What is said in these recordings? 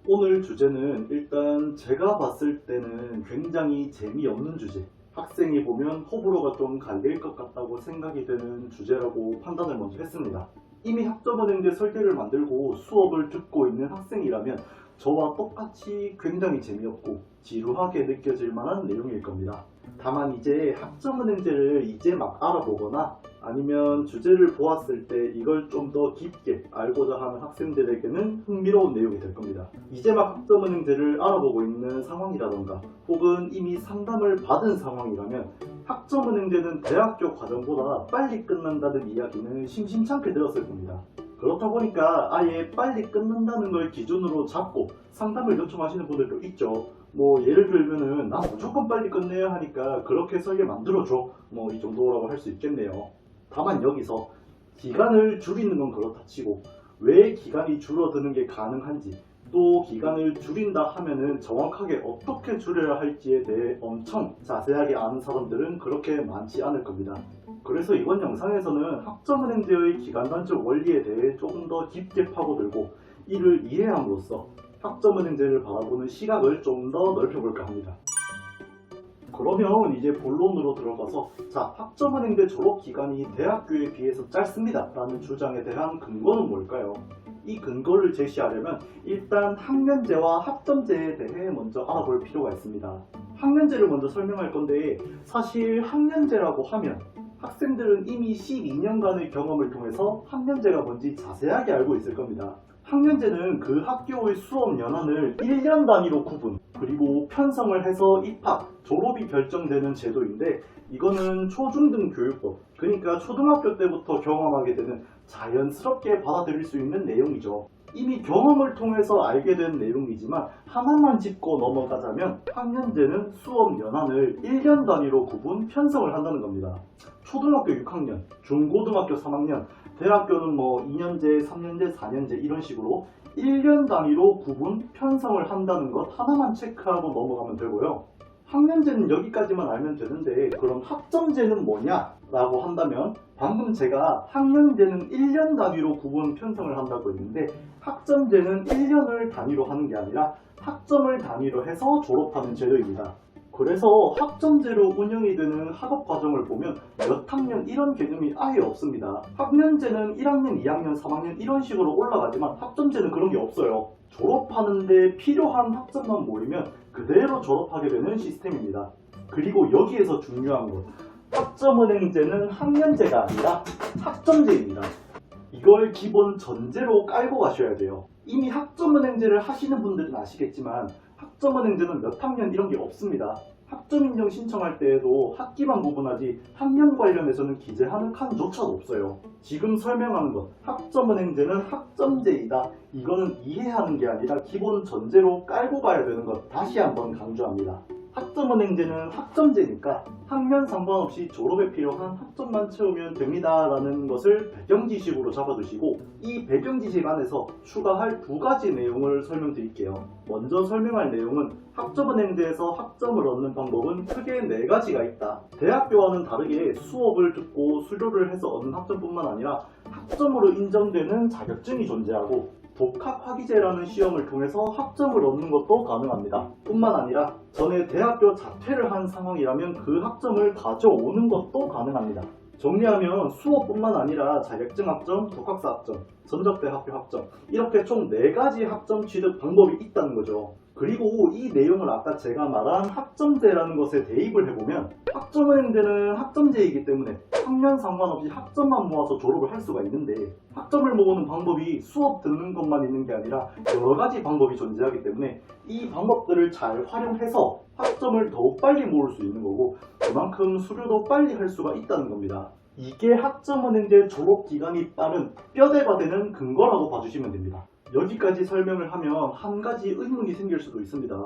오늘 주제는 일단 제가 봤을 때는 굉장히 재미없는 주제, 학생이 보면 호불호가 좀 갈릴 것 같다고 생각이 되는 주제라고 판단을 먼저 했습니다. 이미 학점은행제 설계를 만들고 수업을 듣고 있는 학생이라면 저와 똑같이 굉장히 재미없고 지루하게 느껴질 만한 내용일 겁니다. 다만 이제 학점은행제를 이제 막 알아보거나 아니면 주제를 보았을 때 이걸 좀 더 깊게 알고자 하는 학생들에게는 흥미로운 내용이 될 겁니다. 이제 막 학점은행제를 알아보고 있는 상황이라던가 혹은 이미 상담을 받은 상황이라면 학점은행제는 대학교 과정보다 빨리 끝난다는 이야기는 심심찮게 들었을 겁니다. 그렇다 보니까 아예 빨리 끝난다는 걸 기준으로 잡고 상담을 요청하시는 분들도 있죠. 뭐 예를 들면은 나 무조건 빨리 끝내야 하니까 그렇게 설계 만들어줘, 뭐 이 정도라고 할 수 있겠네요. 다만 여기서 기간을 줄이는 건 그렇다 치고 왜 기간이 줄어드는 게 가능한지, 또 기간을 줄인다 하면은 정확하게 어떻게 줄여야 할지에 대해 엄청 자세하게 아는 사람들은 그렇게 많지 않을 겁니다. 그래서 이번 영상에서는 학점은행제의 기간 단축 원리에 대해 조금 더 깊게 파고들고 이를 이해함으로써 학점은행제를 바라보는 시각을 좀 더 넓혀볼까 합니다. 그러면 이제 본론으로 들어가서 학점은행제 졸업기간이 대학교에 비해서 짧습니다 라는 주장에 대한 근거는 뭘까요? 이 근거를 제시하려면 일단 학년제와 학점제에 대해 먼저 알아볼 필요가 있습니다. 학년제를 먼저 설명할 건데 사실 학년제라고 하면 학생들은 이미 12년간의 경험을 통해서 학년제가 뭔지 자세하게 알고 있을 겁니다. 학년제는 그 학교의 수업 연한을 1년 단위로 구분, 그리고 편성을 해서 입학, 졸업이 결정되는 제도인데 이거는 초중등 교육법, 그러니까 초등학교 때부터 경험하게 되는 자연스럽게 받아들일 수 있는 내용이죠. 이미 경험을 통해서 알게 된 내용이지만 하나만 짚고 넘어가자면 학년제는 수업 연한을 1년 단위로 구분, 편성을 한다는 겁니다. 초등학교 6학년, 중고등학교 3학년, 대학교는 뭐 2년제, 3년제, 4년제 이런 식으로 1년 단위로 구분, 편성을 한다는 것 하나만 체크하고 넘어가면 되고요. 학년제는 여기까지만 알면 되는데 그럼 학점제는 뭐냐? 라고 한다면 방금 제가 학년제는 1년 단위로 구분, 편성을 한다고 했는데 학점제는 1년을 단위로 하는 게 아니라 학점을 단위로 해서 졸업하는 제도입니다. 그래서 학점제로 운영이 되는 학업과정을 보면 몇 학년 이런 개념이 아예 없습니다. 학년제는 1학년, 2학년, 3학년 이런 식으로 올라가지만 학점제는 그런 게 없어요. 졸업하는데 필요한 학점만 모이면 그대로 졸업하게 되는 시스템입니다. 그리고 여기에서 중요한 것, 학점은행제는 학년제가 아니라 학점제입니다. 이걸 기본 전제로 깔고 가셔야 돼요. 이미 학점은행제를 하시는 분들은 아시겠지만 학점은행제는 몇 학년 이런 게 없습니다. 학점인정 신청할 때에도 학기만 구분하지 학년 관련해서는 기재하는 칸조차도 없어요. 지금 설명하는 것, 학점은행제는 학점제이다. 이거는 이해하는 게 아니라 기본 전제로 깔고 가야 되는 것 다시 한번 강조합니다. 학점은행제는 학점제니까 학년 상관없이 졸업에 필요한 학점만 채우면 됩니다 라는 것을 배경지식으로 잡아두시고 이 배경지식 안에서 추가할 두 가지 내용을 설명드릴게요. 먼저 설명할 내용은 학점은행제에서 학점을 얻는 방법은 크게 네 가지가 있다. 대학교와는 다르게 수업을 듣고 수료를 해서 얻는 학점뿐만 아니라 학점으로 인정되는 자격증이 존재하고 독학학위제라는 시험을 통해서 학점을 얻는 것도 가능합니다. 뿐만 아니라 전에 대학교 자퇴를 한 상황이라면 그 학점을 가져오는 것도 가능합니다. 정리하면 수업뿐만 아니라 자격증 학점, 독학사 학점, 전적대학교 학점 이렇게 총 4가지 학점 취득 방법이 있다는 거죠. 그리고 이 내용을 아까 제가 말한 학점제라는 것에 대입을 해보면 학점은행제는 학점제이기 때문에 학년 상관없이 학점만 모아서 졸업을 할 수가 있는데 학점을 모으는 방법이 수업 듣는 것만 있는 게 아니라 여러 가지 방법이 존재하기 때문에 이 방법들을 잘 활용해서 학점을 더욱 빨리 모을 수 있는 거고 그만큼 수료도 빨리 할 수가 있다는 겁니다. 이게 학점은행제 졸업기간이 빠른 뼈대가 되는 근거라고 봐주시면 됩니다. 여기까지 설명을 하면 한 가지 의문이 생길 수도 있습니다.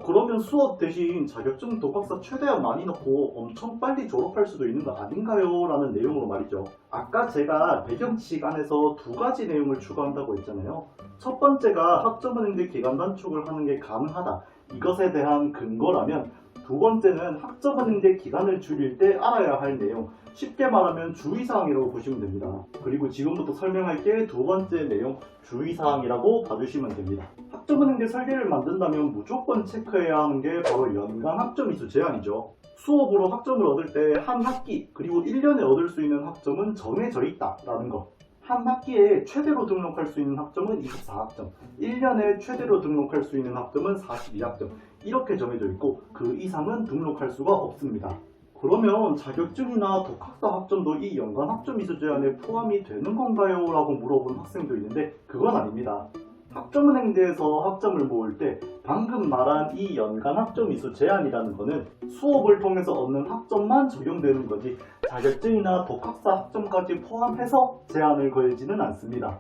그러면 수업 대신 자격증 독학사 최대한 많이 넣고 엄청 빨리 졸업할 수도 있는 거 아닌가요? 라는 내용으로 말이죠. 아까 제가 배경지식 안에서 두 가지 내용을 추가한다고 했잖아요. 첫 번째가 학점은행제 기간 단축을 하는 게 가능하다. 이것에 대한 근거라면 두 번째는 학점은행제 기간을 줄일 때 알아야 할 내용, 쉽게 말하면 주의사항이라고 보시면 됩니다. 그리고 지금부터 설명할 게 두 번째 내용, 주의사항이라고 봐주시면 됩니다. 학점은행제 설계를 만든다면 무조건 체크해야 하는 게 바로 연간 학점이수 제한이죠. 수업으로 학점을 얻을 때 한 학기 그리고 1년에 얻을 수 있는 학점은 정해져 있다라는 것. 한 학기에 최대로 등록할 수 있는 학점은 24학점, 1년에 최대로 등록할 수 있는 학점은 42학점, 이렇게 정해져 있고 그 이상은 등록할 수가 없습니다. 그러면 자격증이나 독학사 학점도 이 연간 학점 이수 제한에 포함이 되는 건가요? 라고 물어본 학생도 있는데 그건 아닙니다. 학점은행제에서 학점을 모을 때 방금 말한 이 연간 학점 이수 제한이라는 거는 수업을 통해서 얻는 학점만 적용되는 거지 자격증이나 독학사 학점까지 포함해서 제한을 걸지는 않습니다.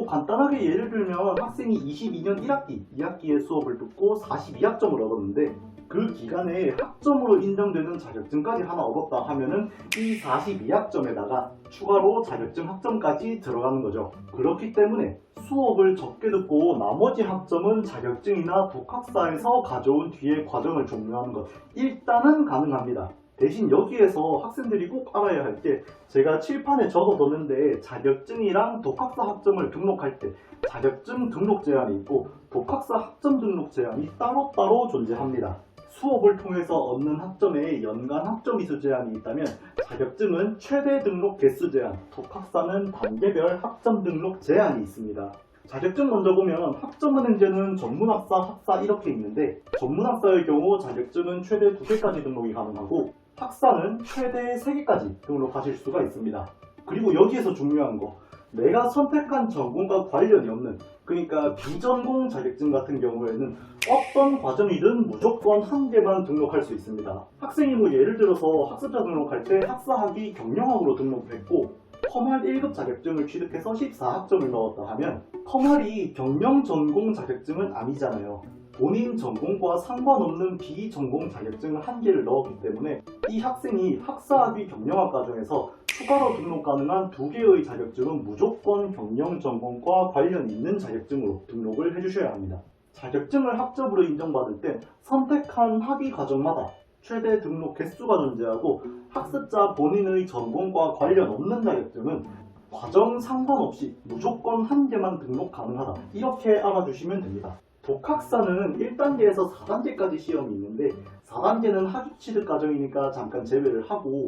간단하게 예를 들면 학생이 22년 1학기, 2학기에 수업을 듣고 42학점을 얻었는데 그 기간에 학점으로 인정되는 자격증까지 하나 얻었다 하면은 이 42학점에다가 추가로 자격증 학점까지 들어가는 거죠. 그렇기 때문에 수업을 적게 듣고 나머지 학점은 자격증이나 독학사에서 가져온 뒤에 과정을 종료하는 것 일단은 가능합니다. 대신 여기에서 학생들이 꼭 알아야 할 게 제가 칠판에 적어뒀는데 자격증이랑 독학사 학점을 등록할 때 자격증 등록 제한이 있고 독학사 학점 등록 제한이 따로따로 존재합니다. 수업을 통해서 얻는 학점에 연간 학점 이수 제한이 있다면 자격증은 최대 등록 개수 제한, 독학사는 단계별 학점 등록 제한이 있습니다. 자격증 먼저 보면 학점은행제는 전문학사, 학사 이렇게 있는데 전문학사의 경우 자격증은 최대 2개까지 등록이 가능하고 학사는 최대 3개까지 등록하실 수가 있습니다. 그리고 여기에서 중요한 거 내가 선택한 전공과 관련이 없는 그러니까 비전공 자격증 같은 경우에는 어떤 과정이든 무조건 한 개만 등록할 수 있습니다. 학생이 예를 들어서 학습자 등록할 때 학사학위 경영학으로 등록했고 컴활 1급 자격증을 취득해서 14학점을 넣었다 하면 컴활이 경영 전공 자격증은 아니잖아요. 본인 전공과 상관없는 비전공 자격증을 한 개를 넣었기 때문에 이 학생이 학사학위 경영학 과정에서 추가로 등록 가능한 2개의 자격증은 무조건 경영 전공과 관련 있는 자격증으로 등록을 해주셔야 합니다. 자격증을 학점으로 인정받을 때 선택한 학위 과정마다 최대 등록 개수가 존재하고 학습자 본인의 전공과 관련 없는 자격증은 과정 상관없이 무조건 한 개만 등록 가능하다. 이렇게 알아주시면 됩니다. 독학사는 1단계에서 4단계까지 시험이 있는데 4단계는 학위 취득 과정이니까 잠깐 제외를 하고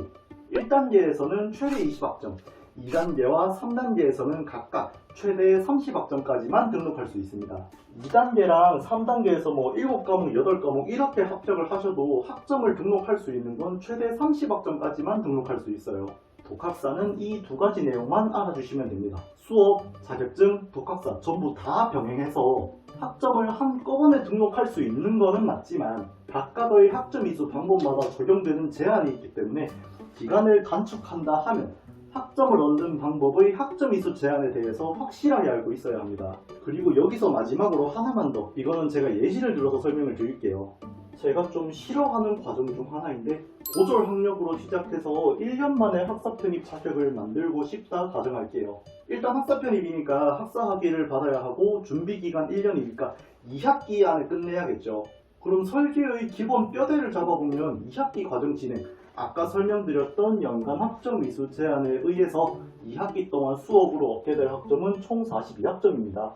1단계에서는 최대 20학점, 2단계와 3단계에서는 각각 최대 30학점까지만 등록할 수 있습니다. 2단계랑 3단계에서 7과목, 8과목 이렇게 합격을 하셔도 학점을 등록할 수 있는 건 최대 30학점까지만 등록할 수 있어요. 독학사는 이 2가지 내용만 알아주시면 됩니다. 수업, 자격증, 독학사 전부 다 병행해서 학점을 한꺼번에 등록할 수 있는 거는 맞지만 각각의 학점 이수 방법마다 적용되는 제한이 있기 때문에 기간을 단축한다 하면 학점을 얻는 방법의 학점 이수 제한에 대해서 확실하게 알고 있어야 합니다. 그리고 여기서 마지막으로 하나만 더, 이거는 제가 예시를 들어서 설명을 드릴게요. 제가 좀 싫어하는 과정 중 하나인데 고졸 학력으로 시작해서 1년 만에 학사 편입 자격을 만들고 싶다 가정할게요. 일단 학사 편입이니까 학사 학위를 받아야 하고 준비 기간 1년이니까 2학기 안에 끝내야겠죠. 그럼 설계의 기본 뼈대를 잡아보면 2학기 과정 진행, 아까 설명드렸던 연간 학점 이수 제한에 의해서 2학기 동안 수업으로 얻게 될 학점은 총 42학점입니다.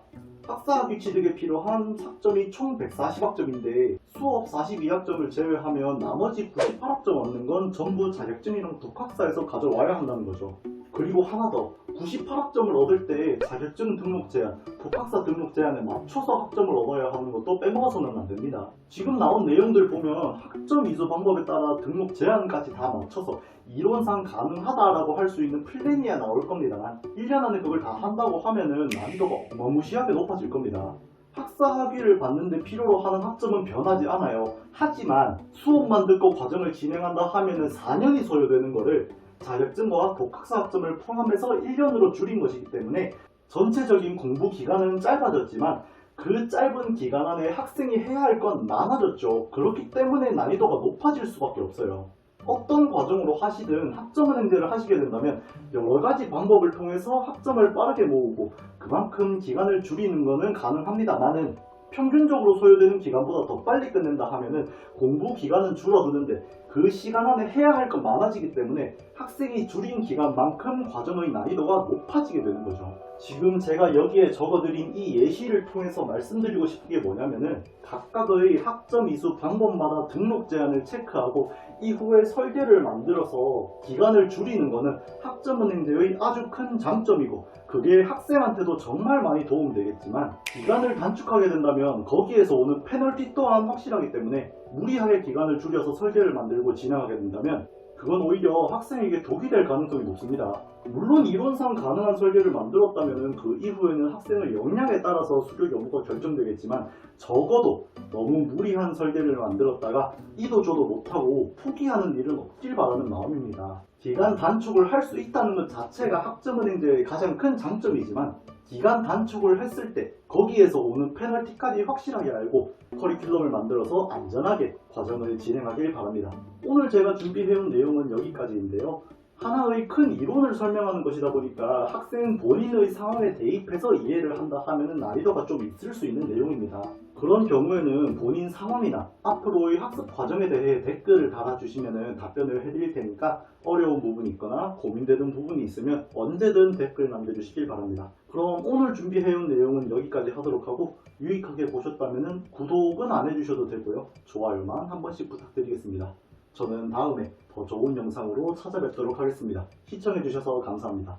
학사학위 취득에 필요한 학점이 총 140학점인데 수업 42학점을 제외하면 나머지 98학점 얻는 건 전부 자격증이랑 독학사에서 가져와야 한다는 거죠. 그리고 하나 더, 98학점을 얻을 때 자격증 등록 제한, 독학사 등록 제한에 맞춰서 학점을 얻어야 하는 것도 빼먹어서는 안 됩니다. 지금 나온 내용들 보면 학점 이수 방법에 따라 등록 제한까지 다 맞춰서 이론상 가능하다라고 할 수 있는 플랜이야 나올 겁니다. 1년 안에 그걸 다 한다고 하면은 난이도가 어마무시하게 높아질 겁니다. 학사 학위를 받는데 필요로 하는 학점은 변하지 않아요. 하지만 수업만 듣고 과정을 진행한다 하면은 4년이 소요되는 거를 자격증과 독학사 학점을 포함해서 1년으로 줄인 것이기 때문에 전체적인 공부 기간은 짧아졌지만 그 짧은 기간 안에 학생이 해야 할 건 많아졌죠. 그렇기 때문에 난이도가 높아질 수밖에 없어요. 어떤 과정으로 하시든 학점은행제를 하시게 된다면 여러 가지 방법을 통해서 학점을 빠르게 모으고 그만큼 기간을 줄이는 것은 가능합니다만은 평균적으로 소요되는 기간보다 더 빨리 끝낸다 하면은 공부 기간은 줄어드는데 그 시간 안에 해야 할 건 많아지기 때문에 학생이 줄인 기간만큼 과정의 난이도가 높아지게 되는 거죠. 지금 제가 여기에 적어드린 이 예시를 통해서 말씀드리고 싶은 게 뭐냐면은 각각의 학점 이수 방법마다 등록 제한을 체크하고 이후에 설계를 만들어서 기간을 줄이는 거는 학점은행제의 아주 큰 장점이고 그게 학생한테도 정말 많이 도움되겠지만 기간을 단축하게 된다면 거기에서 오는 페널티 또한 확실하기 때문에 무리하게 기간을 줄여서 설계를 만들고 진행하게 된다면 그건 오히려 학생에게 독이 될 가능성이 높습니다. 물론 이론상 가능한 설계를 만들었다면 그 이후에는 학생의 역량에 따라서 수료 여부가 결정되겠지만 적어도 너무 무리한 설계를 만들었다가 이도저도 못하고 포기하는 일은 없길 바라는 마음입니다. 기간 단축을 할 수 있다는 것 자체가 학점은행제의 가장 큰 장점이지만 기간 단축을 했을 때 거기에서 오는 페널티까지 확실하게 알고 커리큘럼을 만들어서 안전하게 과정을 진행하길 바랍니다. 오늘 제가 준비해온 내용은 여기까지인데요. 하나의 큰 이론을 설명하는 것이다 보니까 학생 본인의 상황에 대입해서 이해를 한다 하면 난이도가 좀 있을 수 있는 내용입니다. 그런 경우에는 본인 상황이나 앞으로의 학습 과정에 대해 댓글을 달아주시면 답변을 해드릴 테니까 어려운 부분이 있거나 고민되는 부분이 있으면 언제든 댓글 남겨주시길 바랍니다. 그럼 오늘 준비해온 내용은 여기까지 하도록 하고 유익하게 보셨다면 구독은 안 해주셔도 되고요. 좋아요만 한 번씩 부탁드리겠습니다. 저는 다음에 더 좋은 영상으로 찾아뵙도록 하겠습니다. 시청해주셔서 감사합니다.